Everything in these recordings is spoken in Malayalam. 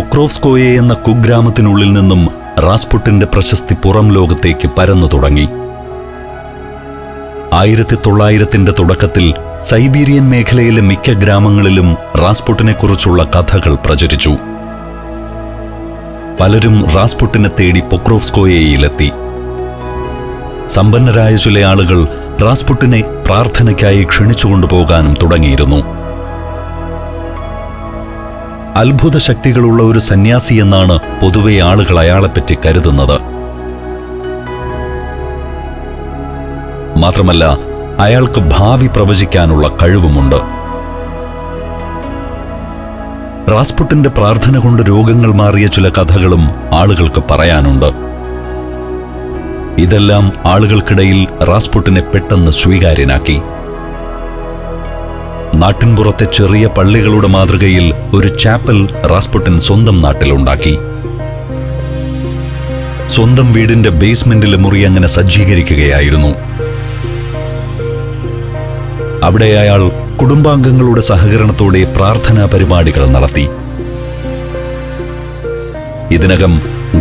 പൊക്രോവ്സ്കോയെ എന്ന കുഗ്രാമത്തിനുള്ളിൽ നിന്നും റാസ്പുട്ടിന്റെ പ്രശസ്തി പുറം ലോകത്തേക്ക് പരന്നു തുടങ്ങി. 1900-ന്റെ തുടക്കത്തിൽ സൈബീരിയൻ മേഖലയിലെ മിക്ക ഗ്രാമങ്ങളിലും റാസ്പുട്ടിനെക്കുറിച്ചുള്ള കഥകൾ പ്രചരിച്ചു. പലരും റാസ്പുട്ടിനെ തേടി പൊക്രോവ്സ്കോയെയിലെത്തി. സമ്പന്നരായ ചില ആളുകൾ റാസ്പുട്ടിനെ പ്രാർത്ഥനയ്ക്കായി ക്ഷണിച്ചുകൊണ്ടുപോകാനും തുടങ്ങിയിരുന്നു. അത്ഭുത ശക്തികളുള്ള ഒരു സന്യാസിയെന്നാണ് പൊതുവെ ആളുകൾ അയാളെപ്പറ്റി കരുതുന്നത്. മാത്രമല്ല, അയാൾക്ക് ഭാവി പ്രവചിക്കാനുള്ള കഴിവുമുണ്ട്. റാസ്പുട്ടിന്റെ പ്രാർത്ഥന കൊണ്ട് രോഗങ്ങൾ മാറിയ ചില കഥകളും ആളുകൾക്ക് പറയാനുണ്ട്. ഇതെല്ലാം ആളുകൾക്കിടയിൽ റാസ്പുട്ടിനെ പെട്ടെന്ന് സ്വീകാര്യനാക്കി. നാട്ടിൻപുറത്തെ ചെറിയ പള്ളികളുടെ മാതൃകയിൽ ഒരു ചാപ്പൽ റാസ്പുട്ടിൻ സ്വന്തം നാട്ടിലുണ്ടാക്കി. സ്വന്തം വീടിന്റെ ബേസ്മെന്റിലെ മുറി അങ്ങനെ സജ്ജീകരിക്കുകയായിരുന്നു. അവിടെ അയാൾ കുടുംബാംഗങ്ങളുടെ സഹകരണത്തോടെ പ്രാർത്ഥനാ പരിപാടികൾ നടത്തി. ഇതിനകം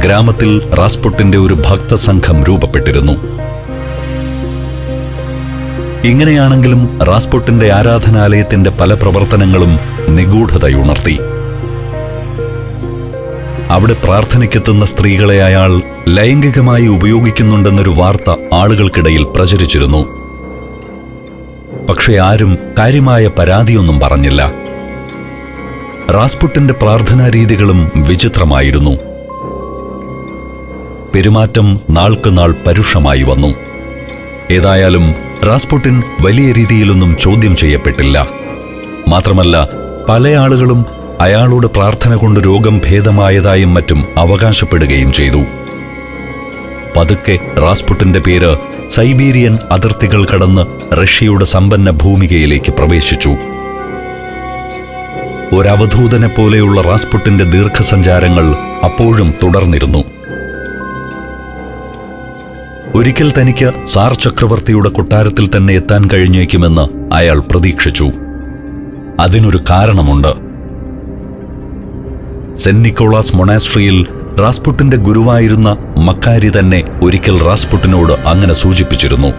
ഗ്രാമത്തിൽ റാസ്പുട്ടിന്റെ ഒരു ഭക്തസംഘം രൂപപ്പെട്ടിരുന്നു. ഇങ്ങനെയാണെങ്കിലും റാസ്പുട്ടിന്റെ ആരാധനാലയത്തിന്റെ പല പ്രവർത്തനങ്ങളും നിഗൂഢതയുണർത്തി. അവിടെ പ്രാർത്ഥനയ്ക്കെത്തുന്ന സ്ത്രീകളെ അയാൾ ലൈംഗികമായി ഉപയോഗിക്കുന്നുണ്ടെന്നൊരു വാർത്ത ആളുകൾക്കിടയിൽ പ്രചരിച്ചിരുന്നു. പക്ഷേ ആരും കാര്യമായ പരാതിയൊന്നും പറഞ്ഞില്ല. റാസ്പുട്ടിന്റെ പ്രാർത്ഥനാ രീതികളും വിചിത്രമായിരുന്നു. പെരുമാറ്റം നാൾക്കുനാൾ പരുഷമായി വന്നു. ഏതായാലും റാസ്പുട്ടിൻ വലിയ രീതിയിലൊന്നും ചോദ്യം ചെയ്യപ്പെട്ടില്ല. മാത്രമല്ല, പല ആളുകളും അയാളുടെ പ്രാർത്ഥന കൊണ്ട് രോഗം ഭേദമായതായും മറ്റും അവകാശപ്പെടുകയും ചെയ്തു. പതുക്കെ റാസ്പുട്ടിന്റെ പേര് സൈബീരിയൻ അതിർത്തികൾ കടന്ന് റഷ്യയുടെ സമ്പന്ന ഭൂമികയിലേക്ക് പ്രവേശിച്ചു. ഒരവധൂതനെ പോലെയുള്ള റാസ്പുട്ടിന്റെ ദീർഘസഞ്ചാരങ്ങൾ അപ്പോഴും തുടർന്നിരുന്നു. ഒരിക്കൽ തനിക്ക് സാർ ചക്രവർത്തിയുടെ കൊട്ടാരത്തിൽ തന്നെ എത്താൻ കഴിഞ്ഞേക്കുമെന്ന് അയാൾ പ്രതീക്ഷിച്ചു. അതിനൊരു കാരണമുണ്ട്. സെന്റ് നിക്കോളാസ് മൊണാസ്ട്രിയിൽ റാസ്പുട്ടിന്റെ ഗുരുവായിരുന്ന മക്കാരി തന്നെ ഒരിക്കൽ റാസ്പുട്ടിനോട് അങ്ങനെ സൂചിപ്പിച്ചിരുന്നു.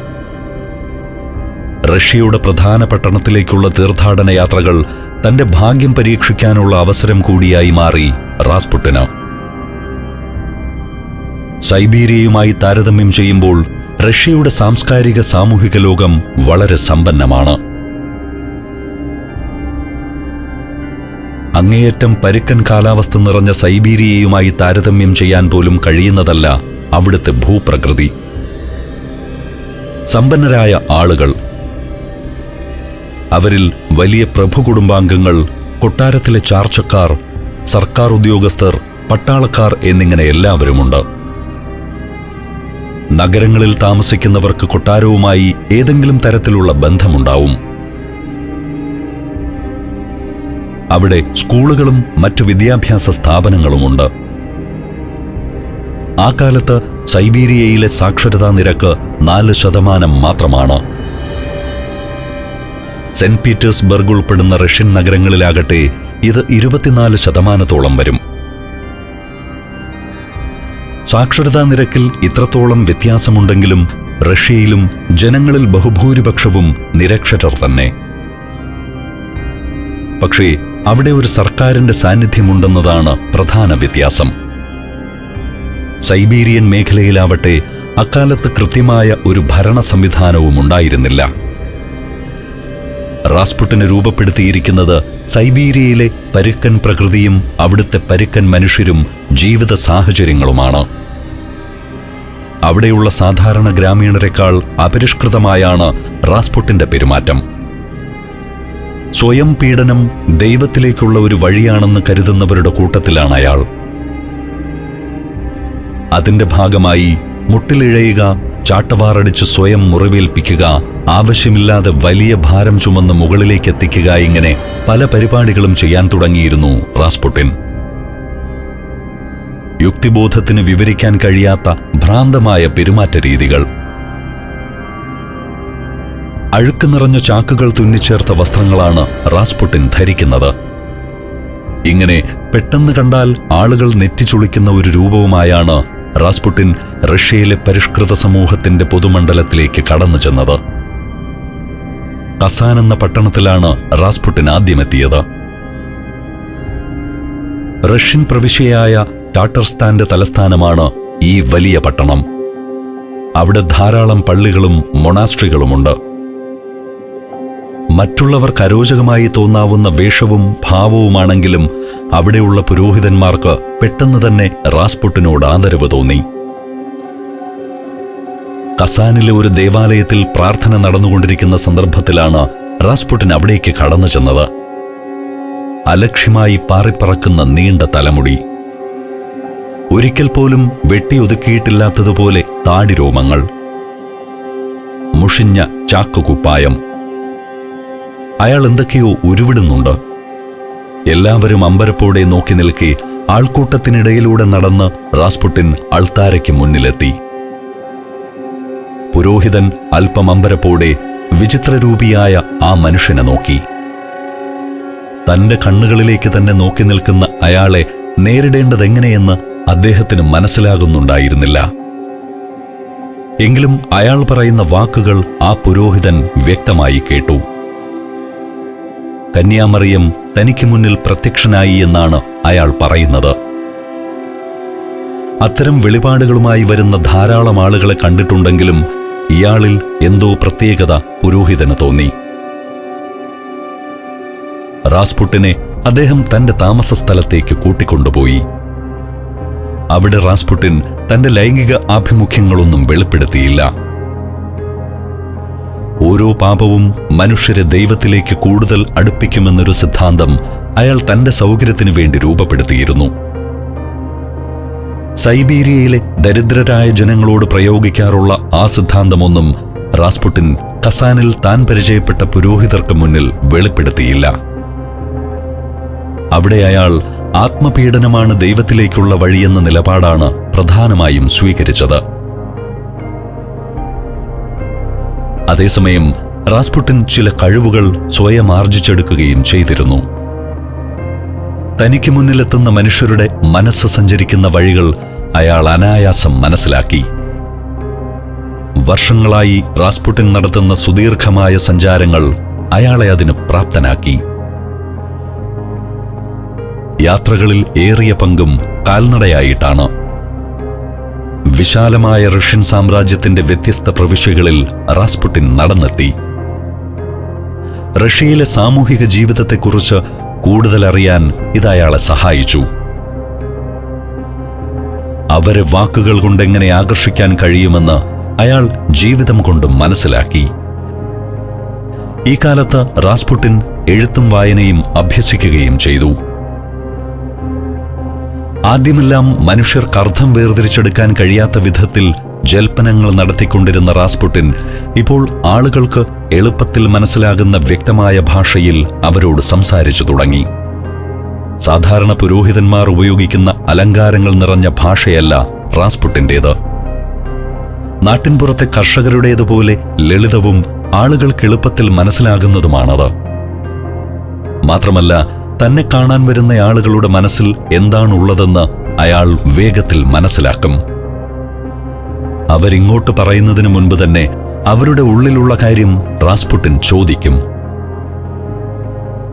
റഷ്യയുടെ പ്രധാന പട്ടണത്തിലേക്കുള്ള തീർത്ഥാടന യാത്രകൾ തന്റെ ഭാഗ്യം പരീക്ഷിക്കാനുള്ള അവസരം കൂടിയായി മാറി റാസ്പുട്ടിന്. സൈബീരിയയുമായി താരതമ്യം ചെയ്യുമ്പോൾ റഷ്യയുടെ സാംസ്കാരിക സാമൂഹിക ലോകം വളരെ സമ്പന്നമാണ്. അങ്ങേയറ്റം പരുക്കൻ കാലാവസ്ഥ നിറഞ്ഞ സൈബീരിയയുമായി താരതമ്യം ചെയ്യാൻ പോലും കഴിയുന്നതല്ല അവിടുത്തെ ഭൂപ്രകൃതി. സമ്പന്നരായ ആളുകൾ, അവരിൽ വലിയ പ്രഭു കുടുംബാംഗങ്ങൾ, കൊട്ടാരത്തിലെ ചാർച്ചക്കാർ, സർക്കാർ ഉദ്യോഗസ്ഥർ, പട്ടാളക്കാർ എന്നിങ്ങനെ എല്ലാവരുമുണ്ട്. നഗരങ്ങളിൽ താമസിക്കുന്നവർക്ക് കൊട്ടാരവുമായി ഏതെങ്കിലും തരത്തിലുള്ള ബന്ധമുണ്ടാവും. അവിടെ സ്കൂളുകളും മറ്റു വിദ്യാഭ്യാസ സ്ഥാപനങ്ങളുമുണ്ട്. ആ കാലത്ത് സൈബീരിയയിലെ സാക്ഷരതാ നിരക്ക് 4% മാത്രമാണ്. സെന്റ് പീറ്റേഴ്സ്ബർഗ് ഉൾപ്പെടുന്ന റഷ്യൻ നഗരങ്ങളിലാകട്ടെ ഇത് 24% വരും. സാക്ഷരതാ നിരക്കിൽ ഇത്രത്തോളം വ്യത്യാസമുണ്ടെങ്കിലും റഷ്യയിലും ജനങ്ങളിൽ ബഹുഭൂരിപക്ഷവും നിരക്ഷരർ തന്നെ. പക്ഷേ അവിടെ ഒരു സർക്കാരിന്റെ സാന്നിധ്യമുണ്ടെന്നതാണ് പ്രധാന വ്യത്യാസം. സൈബീരിയൻ മേഖലയിലാവട്ടെ അക്കാലത്ത് കൃത്യമായ ഒരു ഭരണ സംവിധാനവും ഉണ്ടായിരുന്നില്ല. റാസ്പുട്ടിനെ രൂപപ്പെടുത്തിയിരിക്കുന്നത് സൈബീരിയയിലെ പരുക്കൻ പ്രകൃതിയും അവിടുത്തെ പരുക്കൻ മനുഷ്യരും ജീവിത സാഹചര്യങ്ങളുമാണ്. അവിടെയുള്ള സാധാരണ ഗ്രാമീണരെക്കാൾ അപരിഷ്കൃതമായാണ് റാസ്പുട്ടിന്റെ പെരുമാറ്റം. സ്വയം പീഡനം ദൈവത്തിലേക്കുള്ള ഒരു വഴിയാണെന്ന് കരുതുന്നവരുടെ കൂട്ടത്തിലാണ് അയാൾ. അതിന്റെ ഭാഗമായി മുട്ടിലിഴയുക, ചാട്ടവാറടിച്ച് സ്വയം മുറിവേൽപ്പിക്കുക, ആവശ്യമില്ലാതെ വലിയ ഭാരം ചുമന്ന് മുകളിലേക്ക് എത്തിക്കുക, ഇങ്ങനെ പല പരിപാടികളും ചെയ്യാൻ തുടങ്ങിയിരുന്നു റാസ്പുട്ടിൻ. യുക്തിബോധത്തിന് വിവരിക്കാൻ കഴിയാത്ത ഭ്രാന്തമായ പെരുമാറ്റ രീതികൾ. അഴുക്ക് നിറഞ്ഞ ചാക്കുകൾ തുന്നിച്ചേർത്ത വസ്ത്രങ്ങളാണ് റാസ്പുട്ടിൻ ധരിക്കുന്നത്. ഇങ്ങനെ പെട്ടെന്ന് കണ്ടാൽ ആളുകൾ നെറ്റിച്ചുളിക്കുന്ന ഒരു രൂപവുമായാണ് റാസ്പുട്ടിൻ റഷ്യയിലെ പരിഷ്കൃത സമൂഹത്തിന്റെ പൊതുമണ്ഡലത്തിലേക്ക് കടന്നു ചെന്നത്. കസാൻ എന്ന പട്ടണത്തിലാണ് റാസ്പുട്ടിൻ ആദ്യമെത്തിയത്. റഷ്യൻ പ്രവിശ്യയായ ടാറ്റർസ്ഥാന്റെ തലസ്ഥാനമാണ് ഈ വലിയ പട്ടണം. അവിടെ ധാരാളം പള്ളികളും മൊണാസ്ട്രികളുമുണ്ട്. മറ്റുള്ളവർക്ക് അരോചകമായി തോന്നാവുന്ന വേഷവും ഭാവവുമാണെങ്കിലും അവിടെയുള്ള പുരോഹിതന്മാർക്ക് പെട്ടെന്ന് തന്നെ റാസ്പുട്ടിനോട് ആദരവ് തോന്നി. കസാനിലെ ഒരു ദേവാലയത്തിൽ പ്രാർത്ഥന നടന്നുകൊണ്ടിരിക്കുന്ന സന്ദർഭത്തിലാണ് റാസ്പുട്ടിൻ അവിടേക്ക് കടന്നു ചെന്നത്. അലക്ഷ്യമായി പാറിപ്പറക്കുന്ന നീണ്ട തലമുടി, ഒരിക്കൽ പോലും വെട്ടിയൊതുക്കിയിട്ടില്ലാത്തതുപോലെ താടിരോമങ്ങൾ, മുഷിഞ്ഞ ചാക്കുകുപ്പായം. അയാൾ എന്തൊക്കെയോ ഉരുവിടുന്നുണ്ട്. എല്ലാവരും അമ്പരപ്പോടെ നോക്കി നിൽക്കെ ആൾക്കൂട്ടത്തിനിടയിലൂടെ നടന്ന് റാസ്പുട്ടിൻ അൾത്താരയ്ക്ക് മുന്നിലെത്തി. പുരോഹിതൻ അല്പം അമ്പരപ്പോടെ വിചിത്രരൂപിയായ ആ മനുഷ്യനെ നോക്കി. തന്റെ കണ്ണുകളിലേക്ക് തന്നെ നോക്കി നിൽക്കുന്ന അയാളെ നേരിടേണ്ടതെങ്ങനെയെന്ന് അദ്ദേഹത്തിന് മനസ്സിലാകുന്നുണ്ടായിരുന്നില്ല. എങ്കിലും അയാൾ പറയുന്ന വാക്കുകൾ ആ പുരോഹിതൻ വ്യക്തമായി കേട്ടു. കന്യാമറിയം തനിക്ക് മുന്നിൽ പ്രത്യക്ഷനായി എന്നാണ് അയാൾ പറയുന്നത്. അത്തരം വെളിപാടുകളുമായി വരുന്ന ധാരാളം ആളുകളെ കണ്ടിട്ടുണ്ടെങ്കിലും ഇയാളിൽ എന്തോ പ്രത്യേകത പുരോഹിതന് തോന്നി. റാസ്പുട്ടിനെ അദ്ദേഹം തന്റെ താമസ സ്ഥലത്തേക്ക് കൂട്ടിക്കൊണ്ടുപോയി. അവിടെ റാസ്പുട്ടിൻ തന്റെ ലൈംഗിക ആഭിമുഖ്യങ്ങളൊന്നും വെളിപ്പെടുത്തിയില്ല. ഓരോ പാപവും മനുഷ്യരെ ദൈവത്തിലേക്ക് കൂടുതൽ അടുപ്പിക്കുമെന്നൊരു സിദ്ധാന്തം അയാൾ തന്റെ സൗകര്യത്തിനു വേണ്ടി രൂപപ്പെടുത്തിയിരുന്നു. സൈബീരിയയിലെ ദരിദ്രരായ ജനങ്ങളോട് പ്രയോഗിക്കാറുള്ള ആ സിദ്ധാന്തമൊന്നും റാസ്പുട്ടിൻ കസാനിൽ താൻ പരിചയപ്പെട്ട പുരോഹിതർക്ക് മുന്നിൽ വെളിപ്പെടുത്തിയില്ല. അവിടെ അയാൾ ആത്മപീഡനമാണ് ദൈവത്തിലേക്കുള്ള വഴിയെന്ന നിലപാടാണ് പ്രധാനമായും സ്വീകരിച്ചത്. അതേസമയം റാസ്പുട്ടിൻ ചില കഴിവുകൾ സ്വയം ആർജിച്ചെടുക്കുകയും ചെയ്തിരുന്നു. തനിക്ക് മുന്നിലെത്തുന്ന മനുഷ്യരുടെ മനസ്സ് സഞ്ചരിക്കുന്ന വഴികൾ അയാൾ അനായാസം മനസ്സിലാക്കി. വർഷങ്ങളായി റാസ്പുട്ടിൻ നടത്തുന്ന സുദീർഘമായ സഞ്ചാരങ്ങൾ അയാളെ അതിന് പ്രാപ്തനാക്കി. യാത്രകളിൽ ഏറിയ പങ്കും കാൽനടയായിട്ടാണ്. വിശാലമായ റഷ്യൻ സാമ്രാജ്യത്തിന്റെ വ്യത്യസ്ത പ്രവിശ്യകളിൽ റാസ്പുട്ടിൻ നടന്നെത്തി. റഷ്യയിലെ സാമൂഹിക ജീവിതത്തെക്കുറിച്ച് കൂടുതൽ അറിയാൻ ഇതയാളെ സഹായിച്ചു. അവരെ വാക്കുകൾ കൊണ്ടെങ്ങനെ ആകർഷിക്കാൻ കഴിയുമെന്ന് അയാൾ ജീവിതം കൊണ്ട് മനസ്സിലാക്കി. ഈ കാലത്ത് റാസ്പുട്ടിൻ എഴുത്തും വായനയും അഭ്യസിക്കുകയും ചെയ്തു. ആദ്യമെല്ലാം മനുഷ്യർക്ക് അർത്ഥം വേർതിരിച്ചെടുക്കാൻ കഴിയാത്ത വിധത്തിൽ ജൽപ്പനങ്ങൾ നടത്തിക്കൊണ്ടിരുന്ന റാസ്പുട്ടിൻ ഇപ്പോൾ ആളുകൾക്ക് എളുപ്പത്തിൽ മനസ്സിലാകുന്ന വ്യക്തമായ ഭാഷയിൽ അവരോട് സംസാരിച്ചു തുടങ്ങി. സാധാരണ പുരോഹിതന്മാർ ഉപയോഗിക്കുന്ന അലങ്കാരങ്ങൾ നിറഞ്ഞ ഭാഷയല്ല റാസ്പുട്ടിൻ്റേത്. നാട്ടിൻപുറത്തെ കർഷകരുടേതുപോലെ ലളിതവും ആളുകൾക്ക് എളുപ്പത്തിൽ മനസ്സിലാകുന്നതുമാണത്. മാത്രമല്ല, തന്നെ കാണാൻ വരുന്ന ആളുകളുടെ മനസ്സിൽ എന്താണുള്ളതെന്ന് അയാൾ വേഗത്തിൽ മനസ്സിലാക്കും. അവരിങ്ങോട്ട് പറയുന്നതിനു മുൻപ് തന്നെ അവരുടെ ഉള്ളിലുള്ള കാര്യം റാസ്പുട്ടിൻ ചോദിക്കും.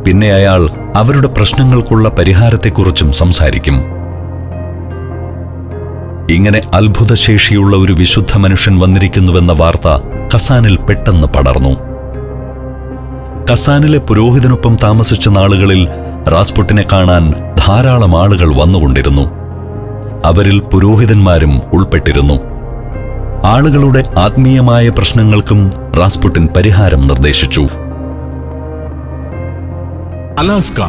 പിന്നെ അയാൾ അവരുടെ പ്രശ്നങ്ങൾക്കുള്ള പരിഹാരത്തെക്കുറിച്ചും സംസാരിക്കും. ഇങ്ങനെ അത്ഭുതശേഷിയുള്ള ഒരു വിശുദ്ധ മനുഷ്യൻ വന്നിരിക്കുന്നുവെന്ന വാർത്ത കസാനിൽ പെട്ടെന്ന് പടർന്നു. കസാനിലെ പുരോഹിതനൊപ്പം താമസിച്ച നാളുകളിൽ റാസ്പുട്ടിനെ കാണാൻ ധാരാളം ആളുകൾ വന്നുകൊണ്ടിരുന്നു. അവരിൽ പുരോഹിതന്മാരും ഉൾപ്പെട്ടിരുന്നു. ആളുകളുടെ ആത്മീയമായ പ്രശ്നങ്ങൾക്കും റാസ്പുട്ടിൻ പരിഹാരം നിർദ്ദേശിച്ചു. Alaska,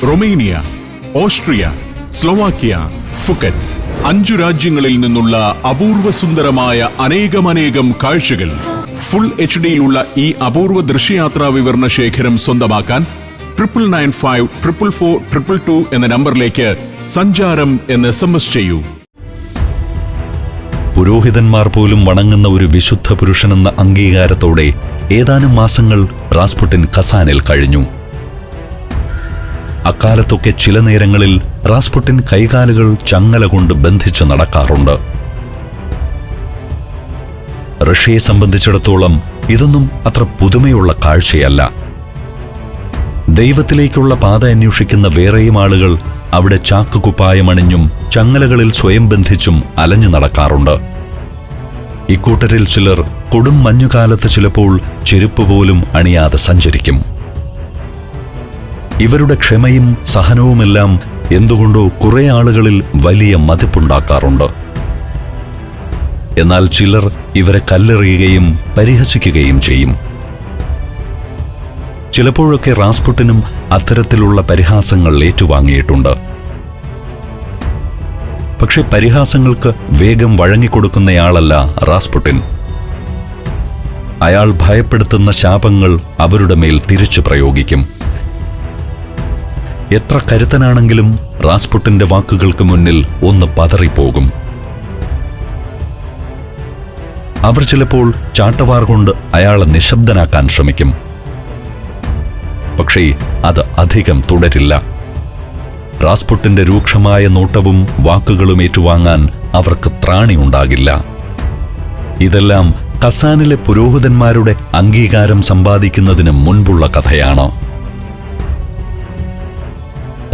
Romania, Austria, Slovakia, Phuket 5 രാജ്യങ്ങളിൽ നിന്നുള്ള അപൂർവ സുന്ദരമായ അനേകം കാഴ്ചകൾ ഫുൾ HD-യിലുള്ള ഈ അപൂർവ ദൃശ്യയാത്രാ വിവരണ ശേഖരം സ്വന്തമാക്കാൻ 99544422 എന്ന നമ്പറിലേക്ക് സഞ്ചാരം എന്ന് SMS ചെയ്യൂ. പുരോഹിതന്മാർ പോലും വണങ്ങുന്ന ഒരു വിശുദ്ധ പുരുഷനെന്ന അംഗീകാരത്തോടെ ഏതാനും മാസങ്ങൾ റാസ്പുട്ടിൻ കസാനിൽ കഴിഞ്ഞു. അക്കാലത്തൊക്കെ ചില നേരങ്ങളിൽ റാസ്പുട്ടിൻ കൈകാലുകൾ ചങ്ങല കൊണ്ട് ബന്ധിച്ച് നടക്കാറുണ്ട്. റഷ്യയെ സംബന്ധിച്ചിടത്തോളം ഇതൊന്നും അത്ര പുതുമയുള്ള കാഴ്ചയല്ല. ദൈവത്തിലേക്കുള്ള പാത അന്വേഷിക്കുന്ന വേറെയും ആളുകൾ അവിടെ ചാക്കുകുപ്പായമണിഞ്ഞും ചങ്ങലകളിൽ സ്വയം ബന്ധിച്ചും അലഞ്ഞു നടക്കാറുണ്ട്. ഇക്കൂട്ടരിൽ ചിലർ കൊടും മഞ്ഞുകാലത്ത് ചിലപ്പോൾ ചെരുപ്പ് പോലും അണിയാതെ സഞ്ചരിക്കും. ഇവരുടെ ക്ഷമയും സഹനവുമെല്ലാം എന്തുകൊണ്ടോ കുറെ ആളുകളിൽ വലിയ മതിപ്പുണ്ടാക്കാറുണ്ട്. എന്നാൽ ചിലർ ഇവരെ കല്ലെറിയുകയും പരിഹസിക്കുകയും ചെയ്യും. ചിലപ്പോഴൊക്കെ റാസ്പുട്ടിനും അത്തരത്തിലുള്ള പരിഹാസങ്ങൾ ഏറ്റുവാങ്ങിയിട്ടുണ്ട്. പക്ഷെ പരിഹാസങ്ങൾക്ക് വേഗം വഴങ്ങിക്കൊടുക്കുന്നയാളല്ല റാസ്പുട്ടിൻ. അയാൾ ഭയപ്പെടുത്തുന്ന ശാപങ്ങൾ അവരുടെ മേൽ തിരിച്ചു പ്രയോഗിക്കും. എത്ര കരുത്തനാണെങ്കിലും റാസ്പുട്ടിന്റെ വാക്കുകൾക്ക് മുന്നിൽ ഒന്ന് പതറിപ്പോകും. അവർ ചിലപ്പോൾ ചാട്ടവാർ കൊണ്ട് അയാളെ നിശബ്ദനാക്കാൻ ശ്രമിക്കും. പക്ഷേ അത് അധികം തുടരില്ല. റാസ്പുട്ടിന്റെ രൂക്ഷമായ നോട്ടവും വാക്കുകളും ഏറ്റുവാങ്ങാൻ അവർക്ക് ത്രാണിയുണ്ടാകില്ല. ഇതെല്ലാം കസാനിലെ പുരോഹിതന്മാരുടെ അംഗീകാരം സമ്പാദിക്കുന്നതിന് മുൻപുള്ള കഥയാണ്.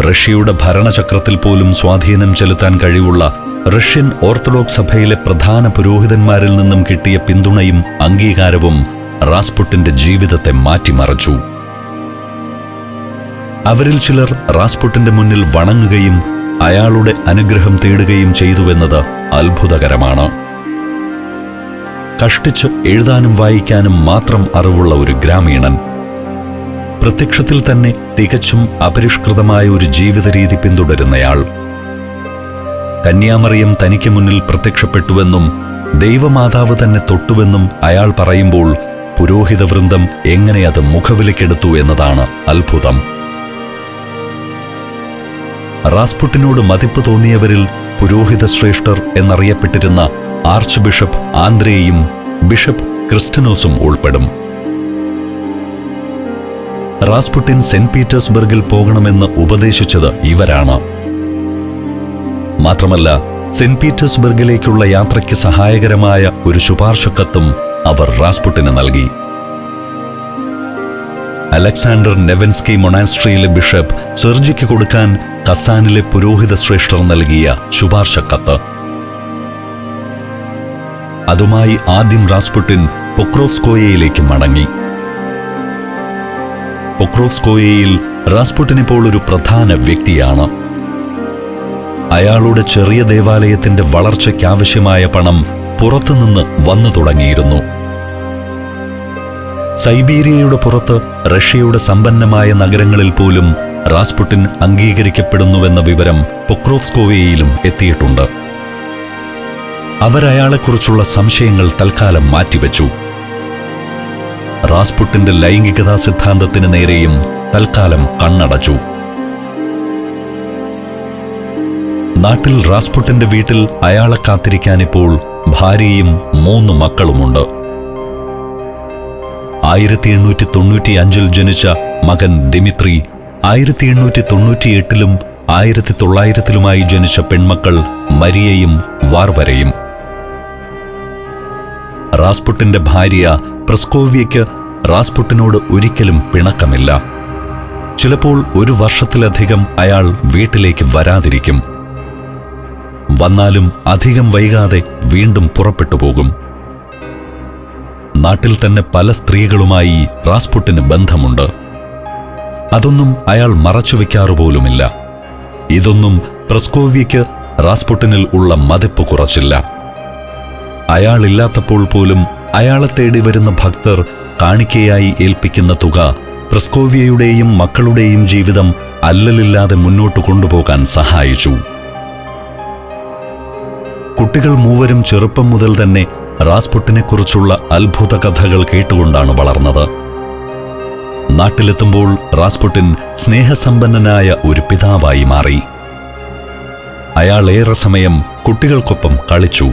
റഷ്യയുടെ ഭരണചക്രത്തിൽ പോലും സ്വാധീനം ചെലുത്താൻ കഴിവുള്ള റഷ്യൻ ഓർത്തഡോക്സ് സഭയിലെ പ്രധാന പുരോഹിതന്മാരിൽ നിന്നും കിട്ടിയ പിന്തുണയും അംഗീകാരവും റാസ്പുട്ടിന്റെ ജീവിതത്തെ മാറ്റിമറിച്ചു. അവരിൽ ചിലർ റാസ്പുട്ടിന്റെ മുന്നിൽ വണങ്ങുകയും അയാളുടെ അനുഗ്രഹം തേടുകയും ചെയ്തുവെന്നത് അത്ഭുതകരമാണ്. കഷ്ടിച്ച് എഴുതാനും വായിക്കാനും മാത്രം അറിവുള്ള ഒരു ഗ്രാമീണൻ, പ്രത്യക്ഷത്തിൽ തന്നെ തികച്ചും അപരിഷ്കൃതമായ ഒരു ജീവിത രീതി പിന്തുടരുന്നയാൾ. കന്യാമറിയം തനിക്ക് മുന്നിൽ പ്രത്യക്ഷപ്പെട്ടുവെന്നും ദൈവമാതാവ് തന്നെ തൊട്ടുവെന്നും അയാൾ പറയുമ്പോൾ പുരോഹിതവൃന്ദം എങ്ങനെ അത് മുഖവിലക്കെടുത്തു എന്നതാണ് അത്ഭുതം. റാസ്പുട്ടിനോട് മതിപ്പ് തോന്നിയവരിൽ പുരോഹിത ശ്രേഷ്ഠർ എന്നറിയപ്പെട്ടിരുന്ന ആർച്ച് ബിഷപ്പ് ആന്ദ്രേയും ബിഷപ്പ് ക്രിസ്റ്റനോസും ഉൾപ്പെടും. റാസ്പുട്ടിൻ സെന്റ് പീറ്റേഴ്സ്ബർഗിൽ പോകണമെന്ന് ഉപദേശിച്ചത് ഇവരാണ്. മാത്രമല്ല, സെന്റ് പീറ്റേഴ്സ്ബർഗിലേക്കുള്ള യാത്രയ്ക്ക് സഹായകരമായ ഒരു ശുപാർശക്കത്തും അവർ റാസ്പുട്ടിന് നൽകി. അലക്സാണ്ടർ നെവൻസ്കി മൊണാസ്ട്രിയിലെ ബിഷപ്പ് സെർജിക്ക് കൊടുക്കാൻ കസാനിലെ പുരോഹിത ശ്രേഷ്ഠർ നൽകിയ ശുപാർശക്കത്ത്. അതുമായി ആദ്യം റാസ്പുട്ടിൻ പൊക്രോവ്സ്കോയയിലേക്ക് മടങ്ങി. പൊക്രോവ്സ്കോയയിൽ റാസ്പുട്ടിൻ ഇപ്പോൾ ഒരു പ്രധാന വ്യക്തിയാണ്. അയാളുടെ ചെറിയ ദേവാലയത്തിന്റെ വളർച്ചയ്ക്കാവശ്യമായ പണം പുറത്തുനിന്ന് വന്നു തുടങ്ങിയിരുന്നു. സൈബീരിയയുടെ പുറത്ത് റഷ്യയുടെ സമ്പന്നമായ നഗരങ്ങളിൽ പോലും റാസ്പുട്ടിൻ അംഗീകരിക്കപ്പെടുന്നുവെന്ന വിവരം പൊക്രോവ്സ്കോയയിലും എത്തിയിട്ടുണ്ട്. അവരയാളെക്കുറിച്ചുള്ള സംശയങ്ങൾ തൽക്കാലം മാറ്റിവെച്ചു. റാസ്പുട്ടിന്റെ ലൈംഗികതാ സിദ്ധാന്തത്തിന് നേരെയും തൽക്കാലം കണ്ണടച്ചു. നാട്ടിൽ റാസ്പുട്ടിന്റെ വീട്ടിൽ അയാളെ കാത്തിരിക്കാനിപ്പോൾ ഭാര്യയും 3 മക്കളുമുണ്ട്. 1895 ജനിച്ച മകൻ ദിമിത്രി, 1898 1900 ജനിച്ച പെൺമക്കൾ മരിയയും വാർവരയും. റാസ്പുട്ടിന്റെ ഭാര്യ പ്രസ്കോവ്യയ്ക്ക് റാസ്പുട്ടിനോട് ഒരിക്കലും പിണക്കമില്ല. ചിലപ്പോൾ 1 വർഷത്തിലധികം അയാൾ വീട്ടിലേക്ക് വരാതിരിക്കും. വന്നാലും അധികം വൈകാതെ വീണ്ടും പുറപ്പെട്ടു പോകും. നാട്ടിൽ തന്നെ പല സ്ത്രീകളുമായി റാസ്പുട്ടിന് ബന്ധമുണ്ട്. അതൊന്നും അയാൾ മറച്ചുവെക്കാറുപോലുമില്ല. ഇതൊന്നും പ്രസ്കോവ്യയ്ക്ക് റാസ്പുട്ടിനിൽ ഉള്ള മതിപ്പ് കുറച്ചില്ല. അയാളില്ലാത്തപ്പോൾ പോലും അയാളെ തേടി വരുന്ന ഭക്തർ കാണിക്കയായി ഏൽപ്പിക്കുന്ന തുക പ്രസ്കോവ്യയുടെയും മക്കളുടെയും ജീവിതം അല്ലലില്ലാതെ മുന്നോട്ട് കൊണ്ടുപോകാൻ സഹായിച്ചു. കുട്ടികൾ മൂവരും ചെറുപ്പം മുതൽ തന്നെ റാസ്പുട്ടിനെക്കുറിച്ചുള്ള അത്ഭുത കഥകൾ കേട്ടുകൊണ്ടാണ് വളർന്നത്. നാട്ടിലെത്തുമ്പോൾ റാസ്പുട്ടിൻ സ്നേഹസമ്പന്നനായ ഒരു പിതാവായി മാറി. അയാൾ ഏറെ സമയം കുട്ടികൾക്കൊപ്പം കളിച്ചു.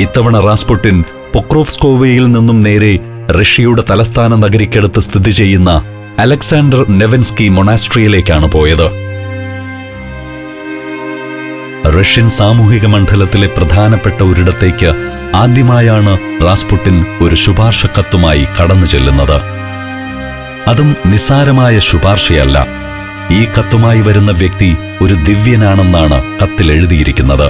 ഇത്തവണ റാസ്പുട്ടിൻ പൊക്രോവ്സ്കോവയിൽ നിന്നും നേരെ റഷ്യയുടെ തലസ്ഥാന നഗരിക്കടുത്ത് സ്ഥിതി ചെയ്യുന്ന അലക്സാണ്ടർ നെവൻസ്കി മൊണാസ്ട്രിയിലേക്കാണ് പോയത്. റഷ്യൻ സാമൂഹിക മണ്ഡലത്തിലെ പ്രധാനപ്പെട്ട ഒരിടത്തേക്ക് ആദ്യമായാണ് റാസ്പുട്ടിൻ ഒരു ശുപാർശ കത്തുമായി കടന്നു ചെല്ലുന്നത്. അതും നിസ്സാരമായ ശുപാർശയല്ല. ഈ കത്തുമായി വരുന്ന വ്യക്തി ഒരു ദിവ്യനാണെന്നാണ് കത്തിൽ എഴുതിയിരിക്കുന്നത്.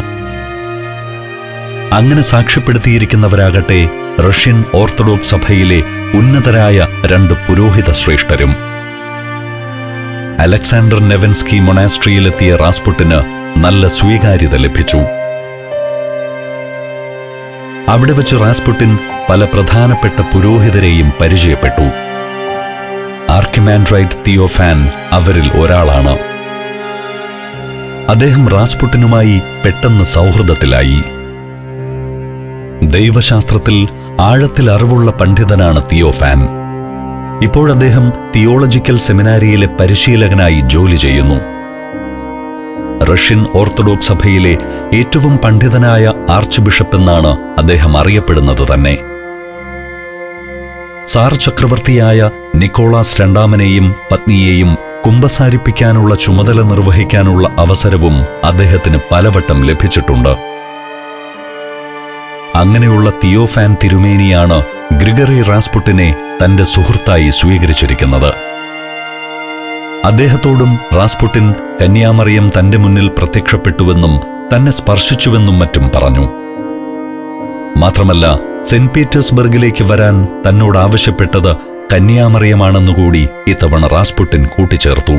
അങ്ങനെ സാക്ഷ്യപ്പെടുത്തിയിരിക്കുന്നവരാകട്ടെ റഷ്യൻ ഓർത്തഡോക്സ് സഭയിലെ ഉന്നതരായ 2 പുരോഹിത ശ്രേഷ്ഠരും. അലക്സാണ്ടർ നെവൻസ്കി മൊണാസ്ട്രിയിലെത്തിയ റാസ്പുട്ടിന് നല്ല സ്വീകാര്യത ലഭിച്ചു. അവിടെ വച്ച് റാസ്പുട്ടിൻ പല പ്രധാനപ്പെട്ട പുരോഹിതരെയും പരിചയപ്പെട്ടു. ആർക്കിമാൻഡ്രൈറ്റ് തിയോഫാൻ അവരിൽ ഒരാളാണ്. അദ്ദേഹം റാസ്പുട്ടിനുമായി പെട്ടെന്ന് സൗഹൃദത്തിലായി. ദൈവശാസ്ത്രത്തിൽ ആഴത്തിൽ അറിവുള്ള പണ്ഡിതനാണ് തിയോഫാൻ. ഇപ്പോഴദ്ദേഹം തിയോളജിക്കൽ സെമിനാരിയിലെ പരിശീലകനായി ജോലി ചെയ്യുന്നു. റഷ്യൻ ഓർത്തഡോക്സ് സഭയിലെ ഏറ്റവും പണ്ഡിതനായ ആർച്ച് ബിഷപ്പ് എന്നാണ് അദ്ദേഹം അറിയപ്പെടുന്നത് തന്നെ. സാർ ചക്രവർത്തിയായ നിക്കോളാസ് രണ്ടാമനെയും പത്നിയെയും കുമ്പസാരിപ്പിക്കാനുള്ള ചുമതല നിർവഹിക്കാനുള്ള അവസരവും അദ്ദേഹത്തിന് പലവട്ടം ലഭിച്ചിട്ടുണ്ട്. അങ്ങനെയുള്ള തിയോഫാൻ തിരുമേനിയാണ് ഗ്രിഗറി റാസ്പുട്ടിനെ തന്റെ സുഹൃത്തായി സ്വീകരിച്ചിരിക്കുന്നത്. അദ്ദേഹത്തോടും റാസ്പുട്ടിൻ കന്യാമറിയം തന്റെ മുന്നിൽ പ്രത്യക്ഷപ്പെട്ടുവെന്നും തന്നെ സ്പർശിച്ചുവെന്നും മറ്റും പറഞ്ഞു. മാത്രമല്ല, സെന്റ് പീറ്റേഴ്സ്ബർഗിലേക്ക് വരാൻ തന്നോട് ആവശ്യപ്പെട്ടത് കന്യാമറിയമാണെന്നുകൂടി ഇത്തവണ റാസ്പുട്ടിൻ കൂട്ടിച്ചേർത്തു.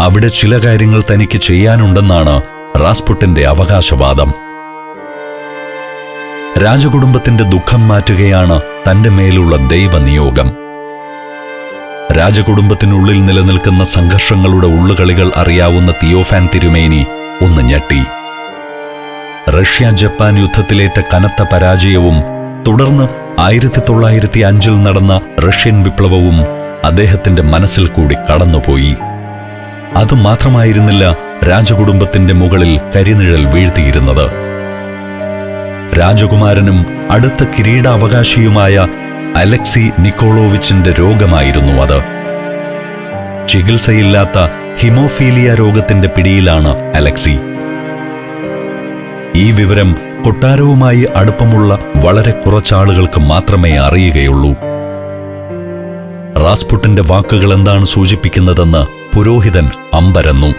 അവിടെ ചില കാര്യങ്ങൾ തനിക്ക് ചെയ്യാനുണ്ടെന്നാണ് റാസ്പുട്ടിന്റെ അവകാശവാദം. രാജകുടുംബത്തിന്റെ ദുഃഖം മാറ്റുകയാണ് തന്റെ മേലുള്ള ദൈവനിയോഗം. രാജകുടുംബത്തിനുള്ളിൽ നിലനിൽക്കുന്ന സംഘർഷങ്ങളുടെ ഉള്ളുകളികൾ അറിയാവുന്ന തിയോഫാൻ തിരുമേനി ഒന്ന് ഞെട്ടി. റഷ്യ ജപ്പാൻ യുദ്ധത്തിലേറ്റ കനത്ത പരാജയവും തുടർന്ന് 1905 നടന്ന റഷ്യൻ വിപ്ലവവും അദ്ദേഹത്തിന്റെ മനസ്സിൽ കൂടി കടന്നുപോയി. അതുമാത്രമായിരുന്നില്ല രാജകുടുംബത്തിന്റെ മുകളിൽ കരിനിഴൽ വീഴ്ത്തിയിരുന്നത്. രാജകുമാരനും അടുത്ത കിരീടാവകാശിയുമായ അലക്സി നിക്കോളോവിച്ചിന്റെ രോഗമായിരുന്നു അത്. ചികിത്സയില്ലാത്ത ഹിമോഫീലിയ രോഗത്തിന്റെ പിടിയിലാണ് അലക്സി. ഈ വിവരം കൊട്ടാരവുമായി അടുപ്പമുള്ള വളരെ കുറച്ചാളുകൾക്ക് മാത്രമേ അറിയുകയുള്ളൂ. റാസ്പുട്ടിന്റെ വാക്കുകൾ എന്താണ് സൂചിപ്പിക്കുന്നതെന്ന് പുരോഹിതൻ അമ്പരന്നു.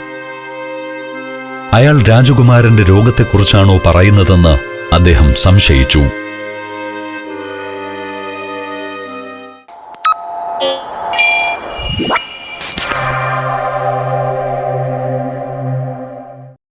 അയാൾ രാജകുമാരന്റെ രോഗത്തെക്കുറിച്ചാണോ പറയുന്നതെന്ന് അദ്ദേഹം സംശയിച്ചു.